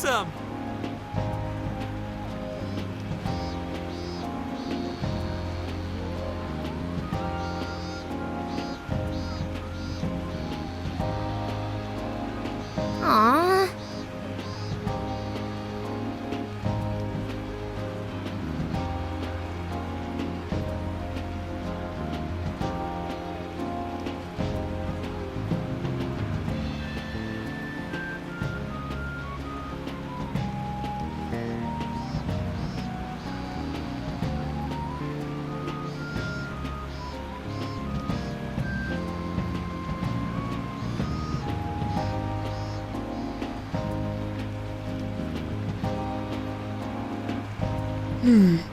awesome! Aww. Hmm.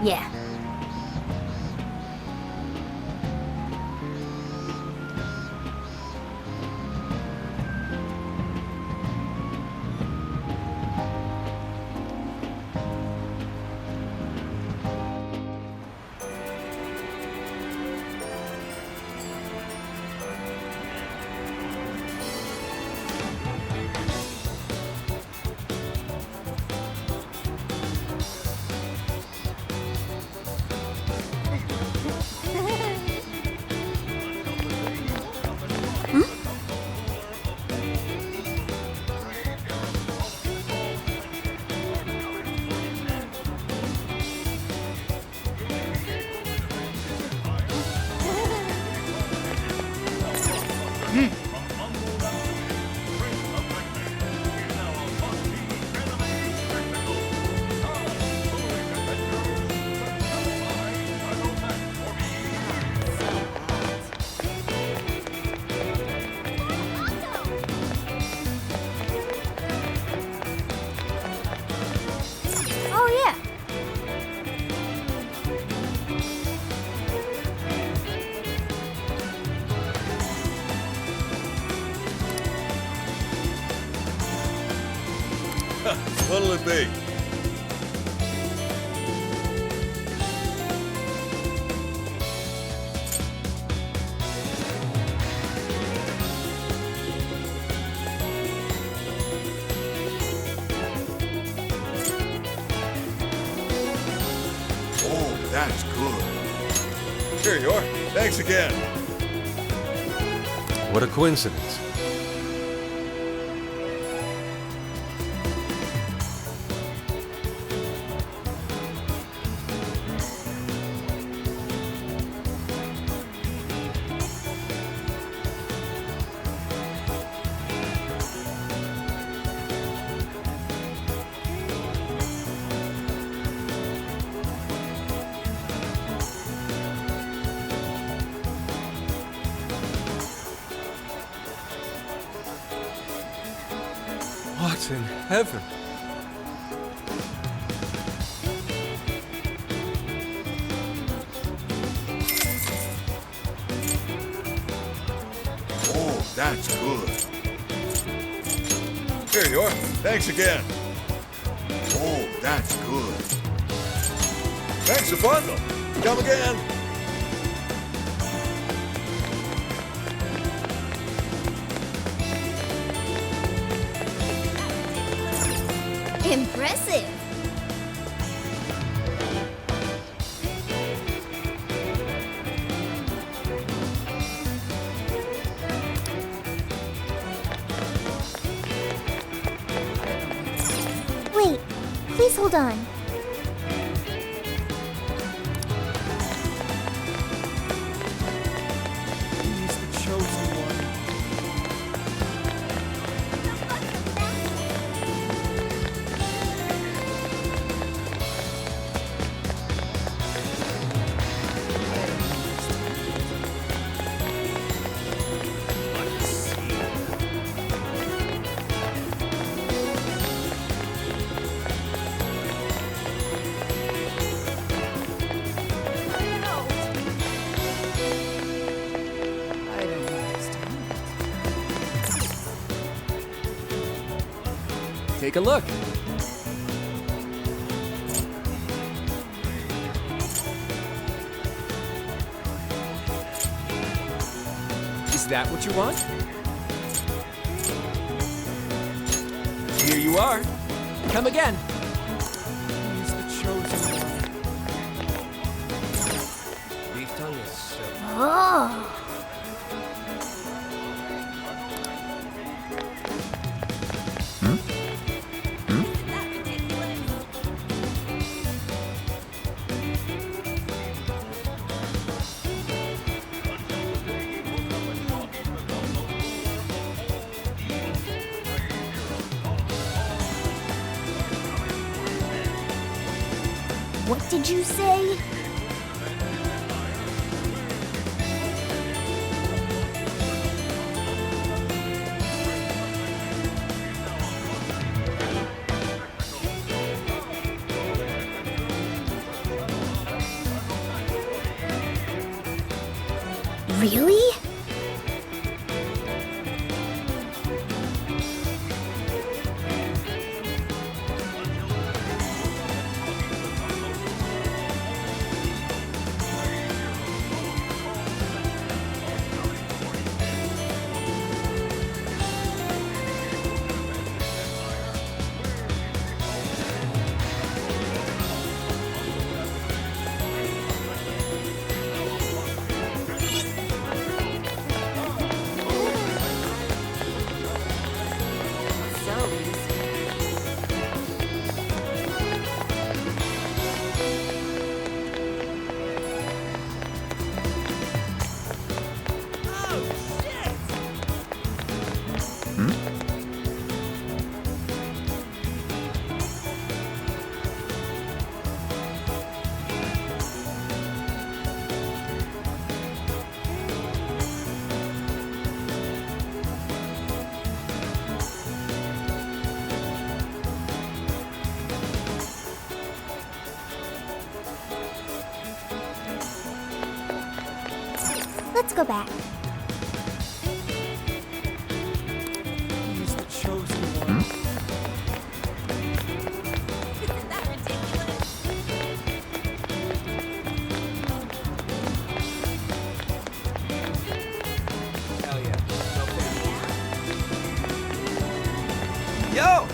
Yeah. Oh, yeah. What'll it be? Oh, that's good. Here you are. Thanks again. What a coincidence. What in heaven? Oh, that's good. Here you are. Thanks again. Oh, that's good. Thanks a bundle. Come again. Impressive. Wait, please hold on. He's the chosen one. I don't understand. Take a look. Is that what you want? Here you are. Come again. He's the chosen one. Beef tongue is so. Oh. What did you say? Really? Let's go back. He's the chosen one. Isn't that ridiculous? Hell yeah. Yo!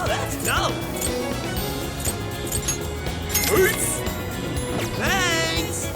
Oh, that's dope. Peace! Thanks.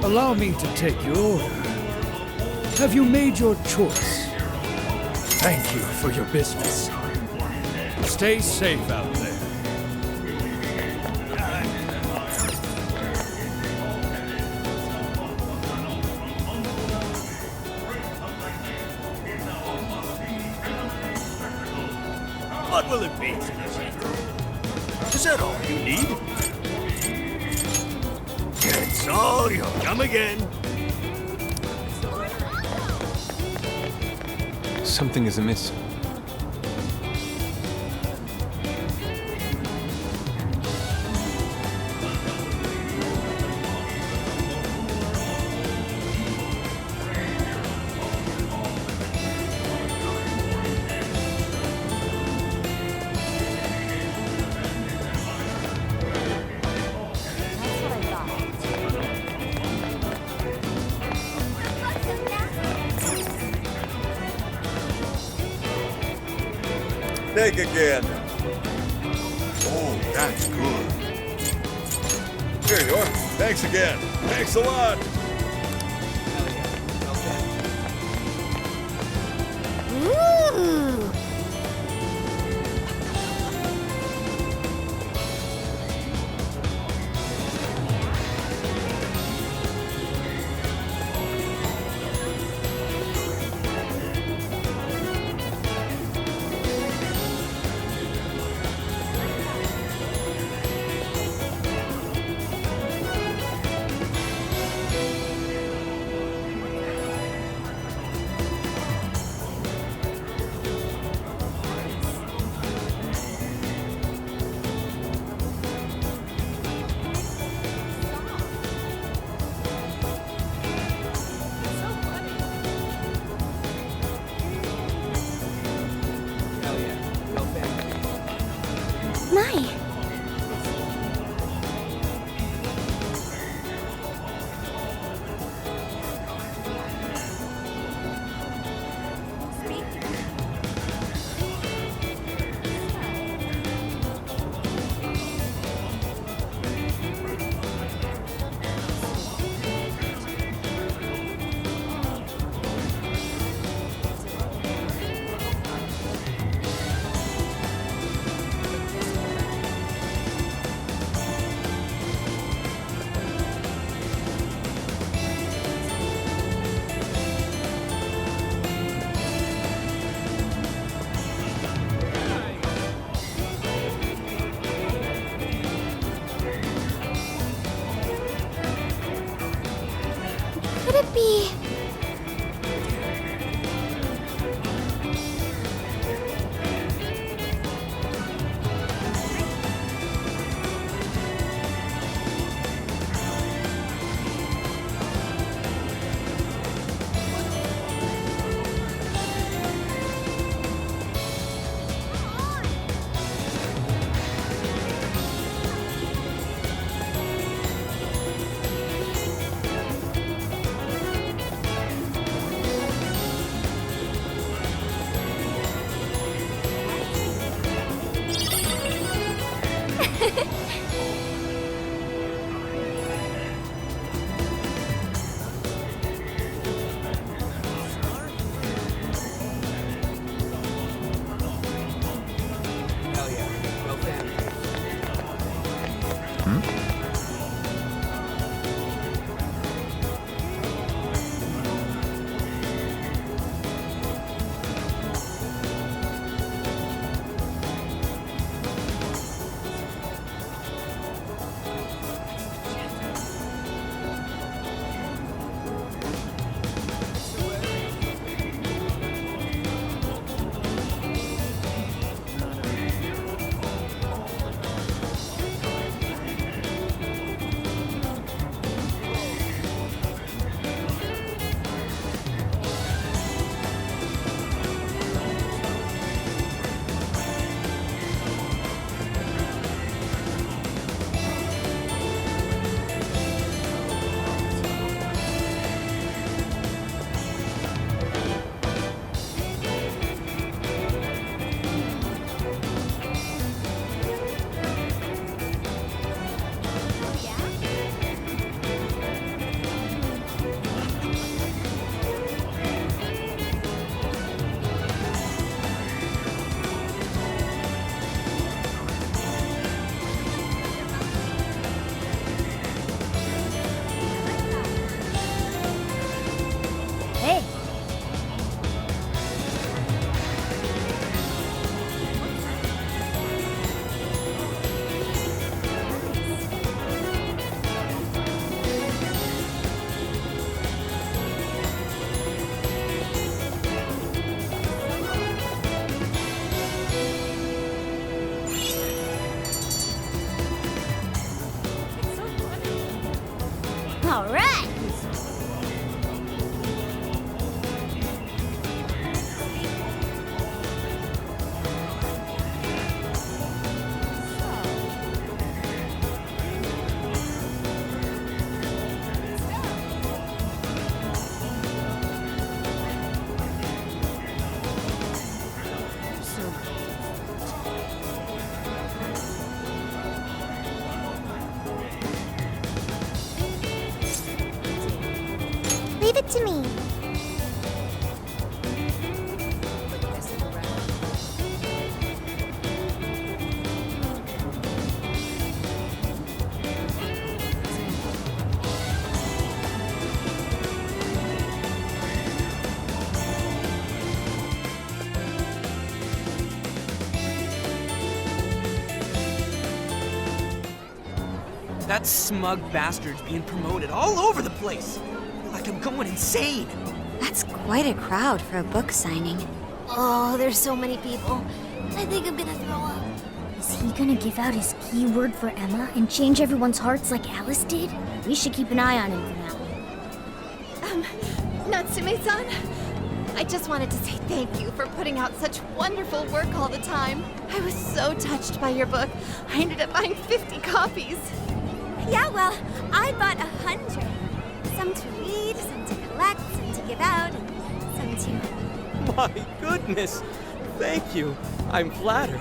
Allow me to take your order. Have you made your choice? Thank you for your business. Stay safe out there. What will it be? Is that all you need? That's all you'll come again. Something is amiss. Take again. Oh, that's good. Here you are. Thanks again. Thanks a lot. Hell yeah. Okay. Ooh. Could it be? Hell yeah. Go family. Hey, all right. Leave it to me. That smug bastard's being promoted all over the place. Like I'm going insane. That's quite a crowd for a book signing. Oh, there's so many people. I think I'm gonna throw up. Is he gonna give out his keyword for Emma and change everyone's hearts like Alice did? We should keep an eye on him for now. Natsume-san, I just wanted to say thank you for putting out such wonderful work all the time. I was so touched by your book. I ended up buying 50 copies. Yeah, well, I bought 100. Some to read, some to collect, some to give out, and some to... My goodness. Thank you. I'm flattered.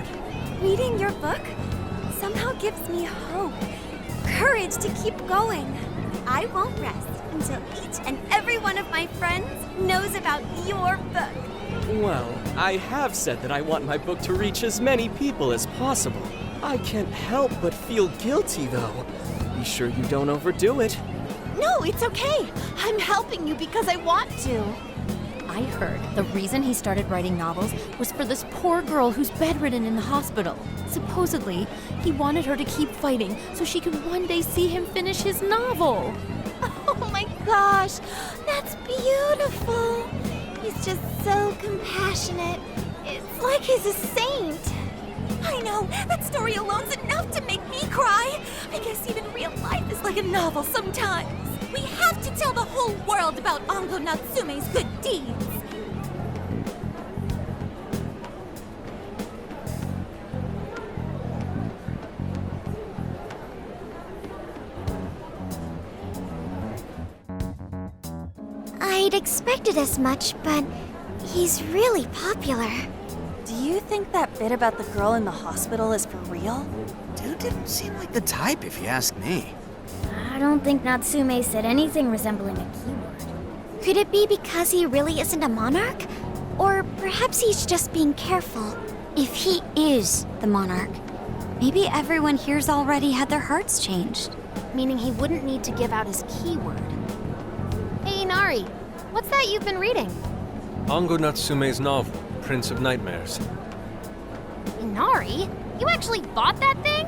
Reading your book somehow gives me hope, courage to keep going. I won't rest until each and every one of my friends knows about your book. Well, I have said that I want my book to reach as many people as possible. I can't help but feel guilty, though. Be sure you don't overdo it. No, it's okay. I'm helping you because I want to. I heard the reason he started writing novels was for this poor girl who's bedridden in the hospital. Supposedly, he wanted her to keep fighting so she could one day see him finish his novel. Oh my gosh, that's beautiful. He's just so compassionate. It's like he's a saint. I know, that story alone's enough to make me cry. I guess even real life is like a novel sometimes. We have to tell the whole world about Ango Natsume's good deeds. I'd expected as much, but he's really popular. Do you think that bit about the girl in the hospital is for real? Dude didn't seem like the type, if you ask me. I don't think Natsume said anything resembling a keyword. Could it be because he really isn't a monarch? Or perhaps he's just being careful. If he is the monarch, Maybe everyone here's already had their hearts changed. Meaning he wouldn't need to give out his keyword. Hey, Inari, what's that you've been reading? Ango Natsume's novel, Prince of Nightmares. Inari? You actually bought that thing?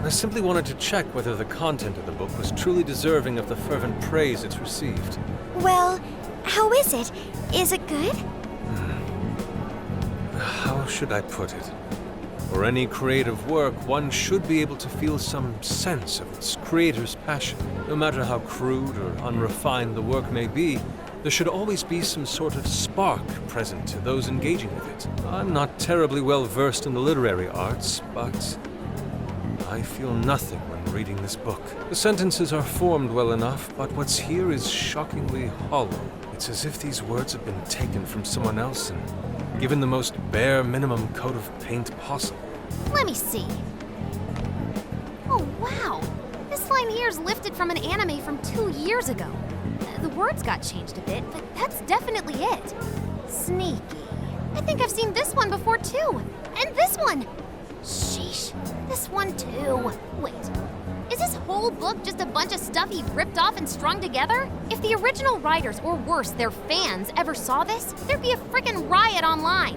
I simply wanted to check whether the content of the book was truly deserving of the fervent praise it's received. well, how is it? Is it good? How should I put it? For any creative work, one should be able to feel some sense of its creator's passion. No matter how crude or unrefined the work may be, there should always be some sort of spark present to those engaging with it. I'm not terribly well versed in the literary arts, but I feel nothing when reading this book. The sentences are formed well enough, but what's here is shockingly hollow. It's as if these words have been taken from someone else and given the most bare minimum coat of paint possible. Let me see. Oh, wow. This line here is lifted from an anime from 2 years ago. The words got changed a bit, but that's definitely it. Sneaky. I think I've seen this one before, too. And this one. Sheesh. This one, too. Wait. Is this whole book just a bunch of stuff he ripped off and strung together? If the original writers, or worse, their fans, ever saw this, there'd be a frickin' riot online.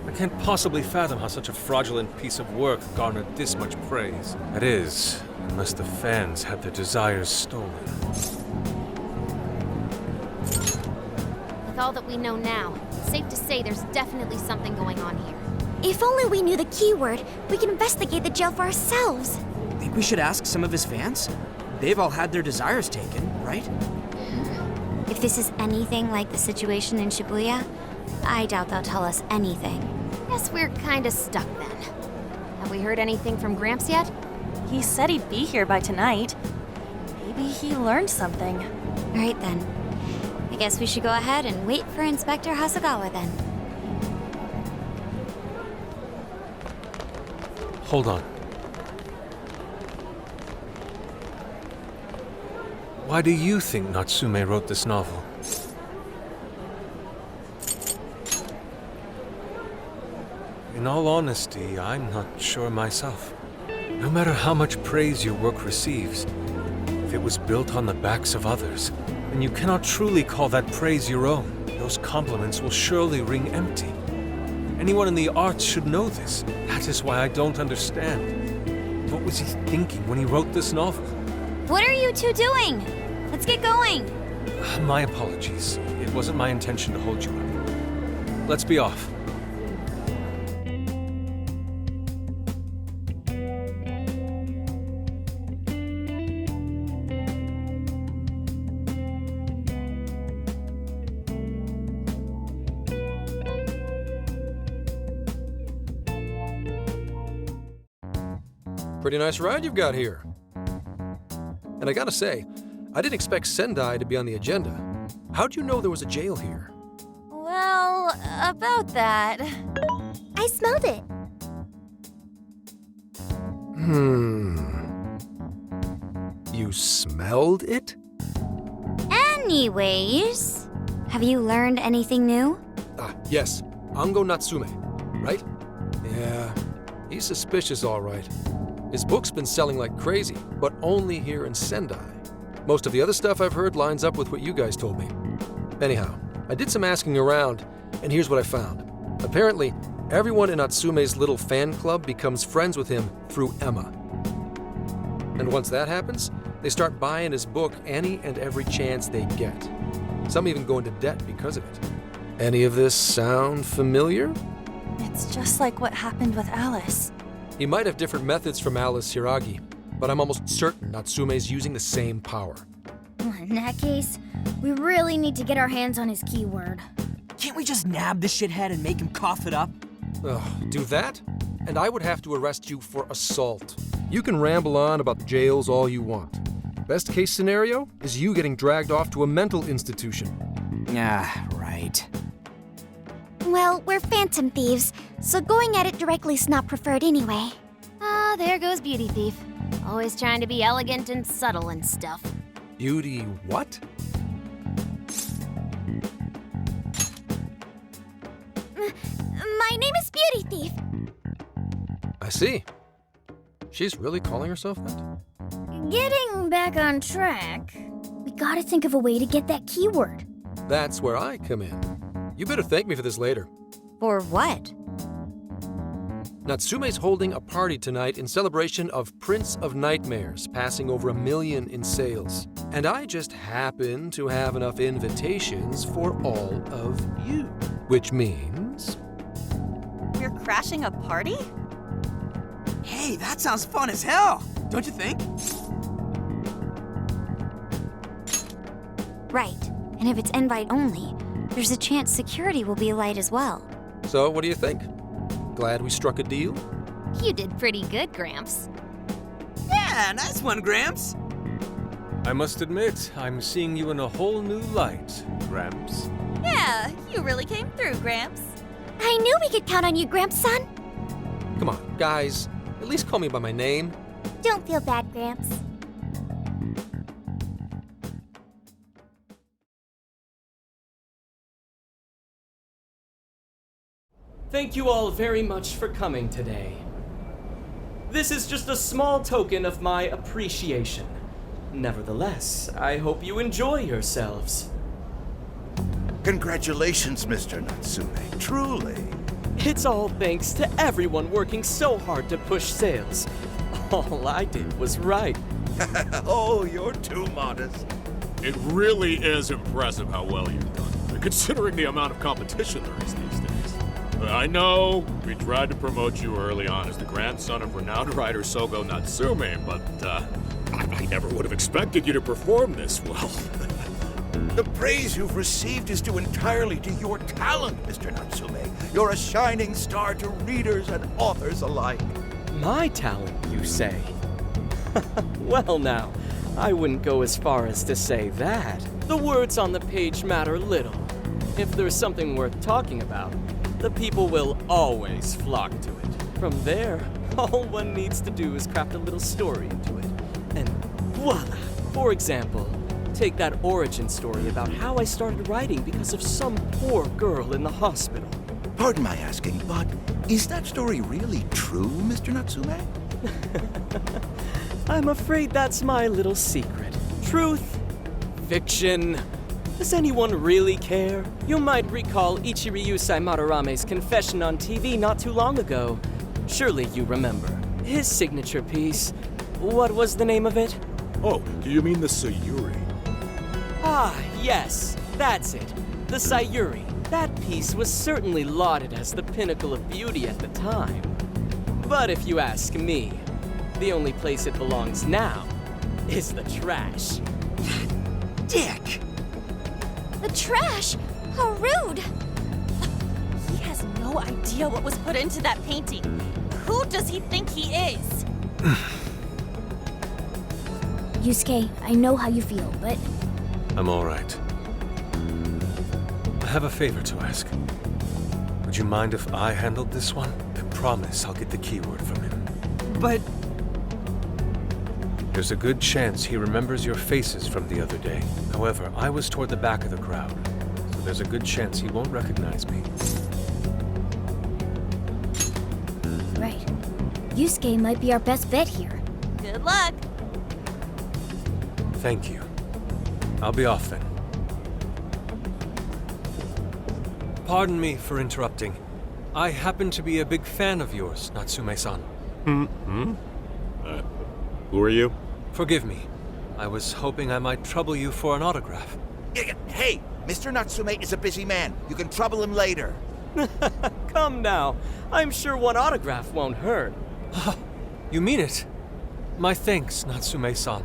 I can't possibly fathom how such a fraudulent piece of work garnered this much praise. That is, unless the fans had their desires stolen. With all that we know now, it's safe to say there's definitely something going on here. If only we knew the keyword, we could investigate the jail for ourselves. Think we should ask some of his fans? They've all had their desires taken, right? If this is anything like the situation in Shibuya, I doubt they'll tell us anything. Guess we're kinda stuck then. Have we heard anything from Gramps yet? He said he'd be here by tonight. Maybe he learned something. All right then. I guess we should go ahead and wait for Inspector Hasagawa then. Hold on. Why do you think Natsume wrote this novel? In all honesty, I'm not sure myself. No matter how much praise your work receives, if it was built on the backs of others, then you cannot truly call that praise your own. Those compliments will surely ring empty. Anyone in the arts should know this. That is why I don't understand. What was he thinking when he wrote this novel? What are you two doing? Let's get going. My apologies. It wasn't my intention to hold you up. Let's be off. Pretty nice ride you've got here. And I gotta say, I didn't expect Sendai to be on the agenda. How'd you know there was a jail here? Well, about that. I smelled it. You smelled it? Anyways, have you learned anything new? Ah, yes. Ango Natsume, right? Yeah, he's suspicious, all right. His book's been selling like crazy, but only here in Sendai. Most of the other stuff I've heard lines up with what you guys told me. Anyhow, I did some asking around, and here's what I found. Apparently, everyone in Natsume's little fan club becomes friends with him through Emma. And once that happens, they start buying his book any and every chance they get. Some even go into debt because of it. Any of this sound familiar? It's just like what happened with Alice. He might have different methods from Alice Hiragi, but I'm almost certain Natsume's using the same power. Well, in that case, we really need to get our hands on his keyword. Can't we just nab the shithead and make him cough it up? Ugh, do that? And I would have to arrest you for assault. You can ramble on about jails all you want. Best case scenario is you getting dragged off to a mental institution. Ah, right. Well, we're phantom thieves, so going at it directly's not preferred anyway. Ah, there goes Beauty Thief. Always trying to be elegant and subtle and stuff. Beauty what? My name is Beauty Thief. I see. She's really calling herself that? Getting back on track, we gotta think of a way to get that keyword. That's where I come in. You better thank me for this later. For what? Natsume's holding a party tonight in celebration of Prince of Nightmares passing over 1 million in sales. And I just happen to have enough invitations for all of you. Which means... You're crashing a party? Hey, that sounds fun as hell, don't you think? Right. And if it's invite only, there's a chance security will be light as well. So, what do you think? Glad we struck a deal? You did pretty good, Gramps. Yeah, nice one, Gramps. I must admit, I'm seeing you in a whole new light, Gramps. Yeah, you really came through, Gramps. I knew we could count on you, Gramps-son. Come on, guys. At least call me by my name. Don't feel bad, Gramps. Thank you all very much for coming today. This is just a small token of my appreciation. Nevertheless, I hope you enjoy yourselves. Congratulations, Mr. Natsume. Truly. It's all thanks to everyone working so hard to push sales. All I did was write. Oh, you're too modest. It really is impressive how well you've done, considering the amount of competition there is these days. I know we tried to promote you early on as the grandson of renowned writer Sogo Natsume, but I never would have expected you to perform this well. The praise you've received is due entirely to your talent, Mr. Natsume. You're a shining star to readers and authors alike. My talent, you say? Well now, I wouldn't go as far as to say that. The words on the page matter little. If there's something worth talking about, the people will always flock to it. From there, all one needs to do is craft a little story into it. And voila! For example, take that origin story about how I started writing because of some poor girl in the hospital. Pardon my asking, but is that story really true, Mr. Natsume? I'm afraid that's my little secret. Truth, fiction. Does anyone really care? You might recall Ichiryu Madorame's confession on TV not too long ago. Surely you remember. His signature piece. What was the name of it? Oh, do you mean the Sayuri? Ah, yes, that's it. The Sayuri. That piece was certainly lauded as the pinnacle of beauty at the time. But if you ask me, the only place it belongs now is the trash. Dick! The trash? How rude! He has no idea what was put into that painting. Who does he think he is? Yusuke, I know how you feel, but... I'm all right. I have a favor to ask. Would you mind if I handled this one? I promise I'll get the keyword from him. But... There's a good chance he remembers your faces from the other day. However, I was toward the back of the crowd, so there's a good chance he won't recognize me. Right. Yusuke might be our best bet here. Good luck! Thank you. I'll be off then. Pardon me for interrupting. I happen to be a big fan of yours, Natsume-san. Who are you? Forgive me. I was hoping I might trouble you for an autograph. Hey, Mr. Natsume is a busy man. You can trouble him later. Come now. I'm sure one autograph won't hurt. You mean it? My thanks, Natsume-san.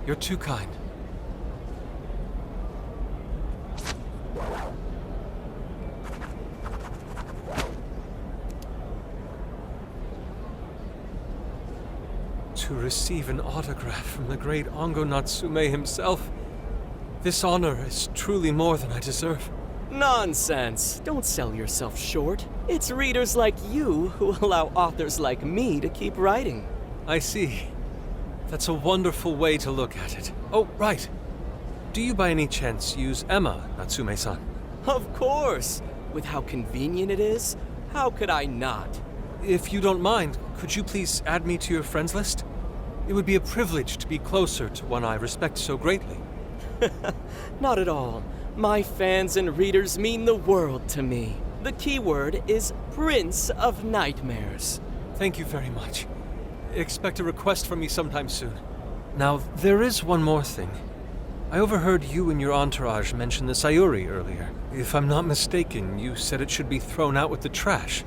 You're too kind. To receive an autograph from the great Ongo Natsume himself, this honor is truly more than I deserve. Nonsense. Don't sell yourself short. It's readers like you who allow authors like me to keep writing. I see. That's a wonderful way to look at it. Oh, right. Do you by any chance use Emma, Natsume-san? Of course. With how convenient it is, how could I not? If you don't mind, could you please add me to your friends list? It would be a privilege to be closer to one I respect so greatly. Not at all. My fans and readers mean the world to me. The keyword is Prince of Nightmares. Thank you very much. Expect a request from me sometime soon. Now, there is one more thing. I overheard you and your entourage mention the Sayuri earlier. If I'm not mistaken, you said it should be thrown out with the trash,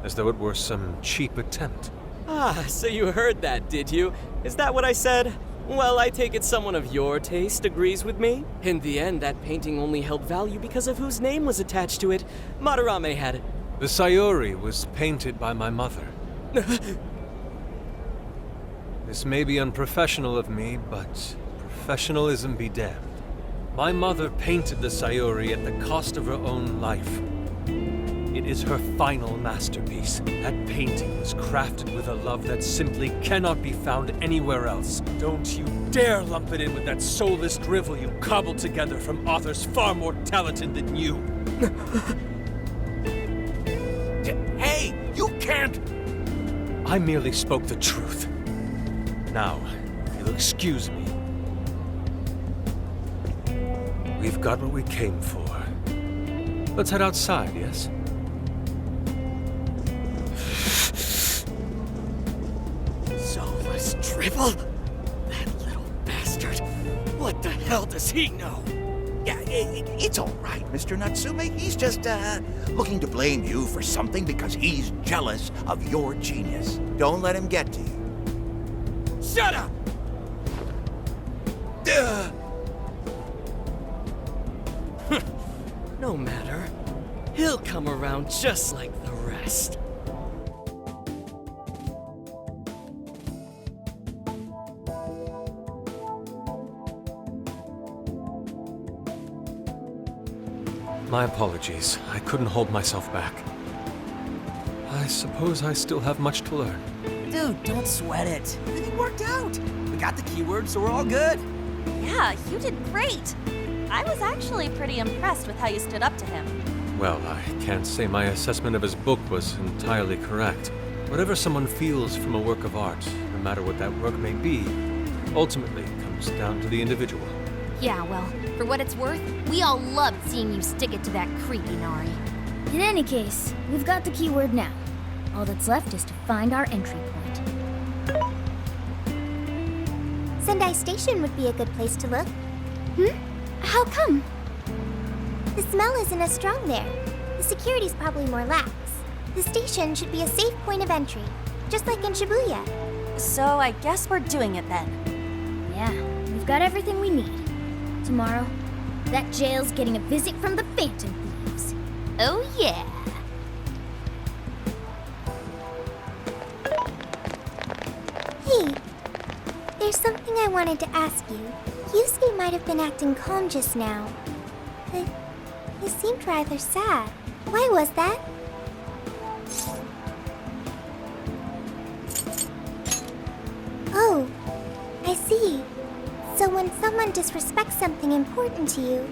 as though it were some cheap attempt. Ah, so you heard that, did you? Is that what I said? Well, I take it someone of your taste agrees with me. In the end, that painting only held value because of whose name was attached to it. Madarame had it. The Sayuri was painted by my mother. This may be unprofessional of me, but professionalism be damned. My mother painted the Sayuri at the cost of her own life. It is her final masterpiece. That painting was crafted with a love that simply cannot be found anywhere else. Don't you dare lump it in with that soulless drivel you cobbled together from authors far more talented than you. Hey, you can't! I merely spoke the truth. Now, if you'll excuse me. We've got what we came for. Let's head outside, yes? Soulless drivel? That little bastard. What the hell does he know? Yeah, it's all right, Mr. Natsume. He's just, looking to blame you for something because he's jealous of your genius. Don't let him get to you. Shut up! No matter. He'll come around just like the rest. My apologies. I couldn't hold myself back. I suppose I still have much to learn. Dude, don't sweat it. Everything worked out. We got the keywords, so we're all good. Yeah, you did great. I was actually pretty impressed with how you stood up to him. Well, I can't say my assessment of his book was entirely correct. Whatever someone feels from a work of art, no matter what that work may be, ultimately comes down to the individual. Yeah, well, for what it's worth, we all loved seeing you stick it to that creepy Nari. In any case, we've got the keyword now. All that's left is to find our entry point. Sendai Station would be a good place to look. How come? The smell isn't as strong there. The security's probably more lax. The station should be a safe point of entry, just like in Shibuya. So I guess we're doing it then. Yeah, we've got everything we need. Tomorrow, that jail's getting a visit from the Phantom Thieves. Oh yeah. Hey, there's something I wanted to ask you. Yusuke might have been acting calm just now, but he seemed rather sad. Why was that? Oh, I see. So when someone disrespects something important to you,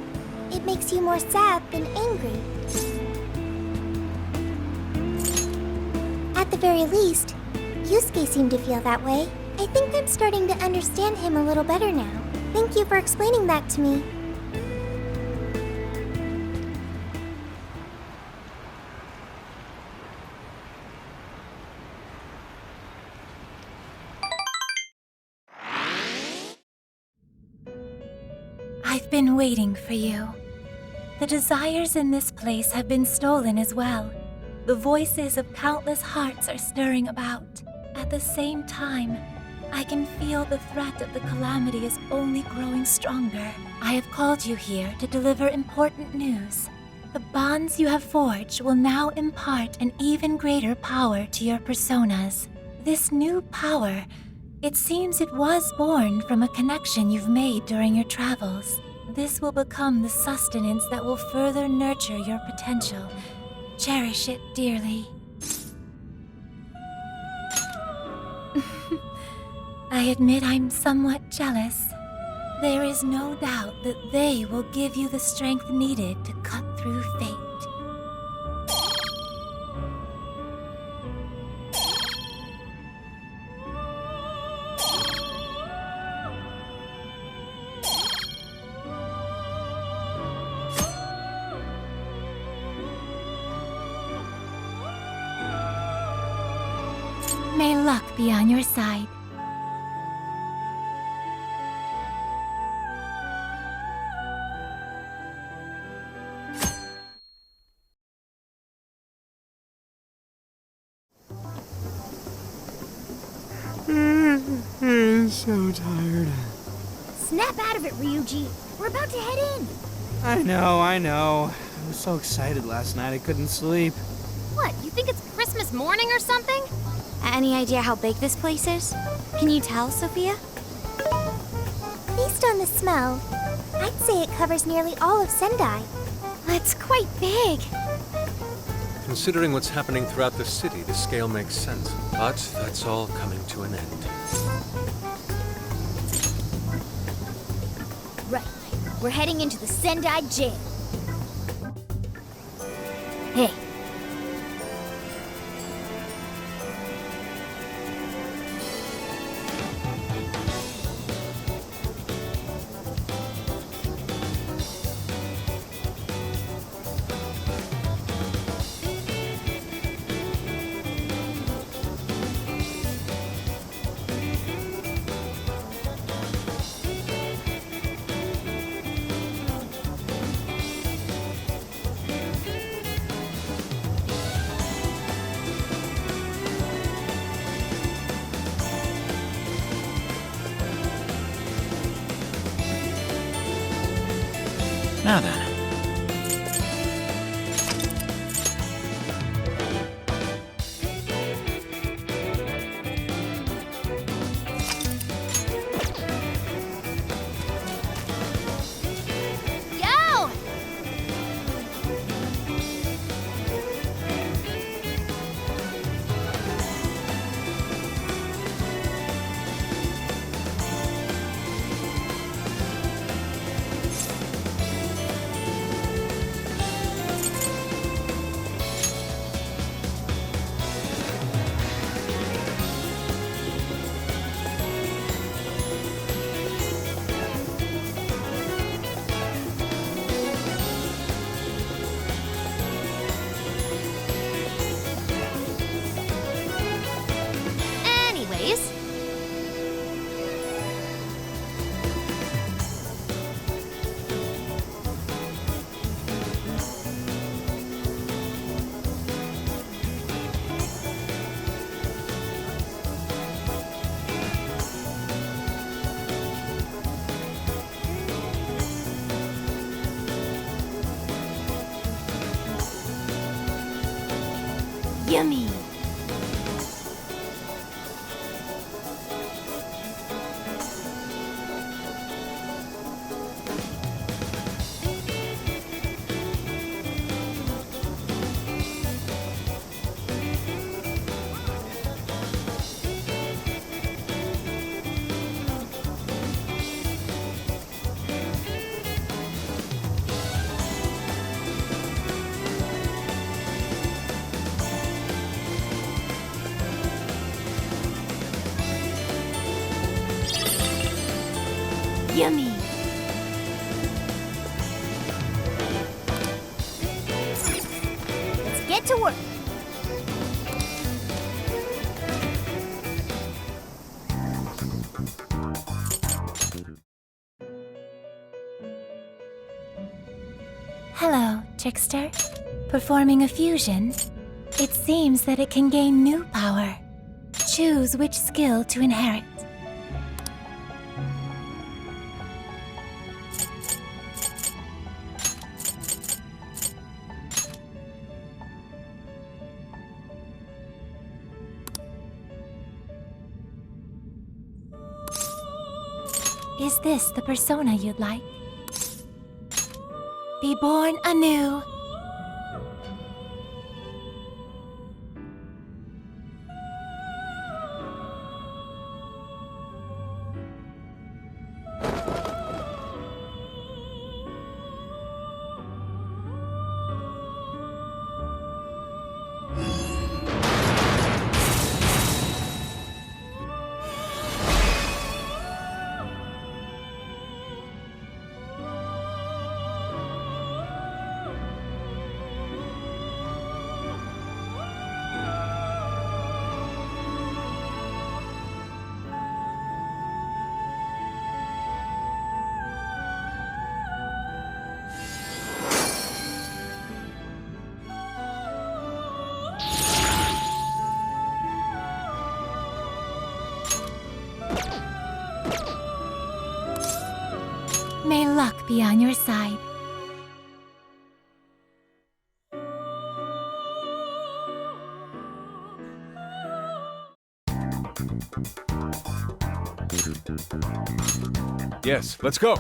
it makes you more sad than angry. At the very least, Yusuke seemed to feel that way. I think I'm starting to understand him a little better now. Thank you for explaining that to me. I've been waiting for you. The desires in this place have been stolen as well. The voices of countless hearts are stirring about. At the same time, I can feel the threat of the calamity is only growing stronger. I have called you here to deliver important news. The bonds you have forged will now impart an even greater power to your personas. This new power, it seems it was born from a connection you've made during your travels. This will become the sustenance that will further nurture your potential. Cherish it dearly. I admit I'm somewhat jealous. There is no doubt that they will give you the strength needed to cut through fate. May luck be on your side. I'm so tired. Snap out of it, Ryuji. We're about to head in. I know. I was so excited last night I couldn't sleep. What, you think it's Christmas morning or something? Any idea how big this place is? Can you tell, Sophia? Based on the smell, I'd say it covers nearly all of Sendai. That's quite big. Considering what's happening throughout the city, the scale makes sense. But that's all coming to an end. Right. We're heading into the Sendai jail. Hey. Now then. Yo! Anyways, yummy. Yummy. Let's get to work. Hello, trickster. Performing a fusion? It seems that it can gain new power. Choose which skill to inherit. Is this the persona you'd like? Be born anew. May luck be on your side. Yes, let's go.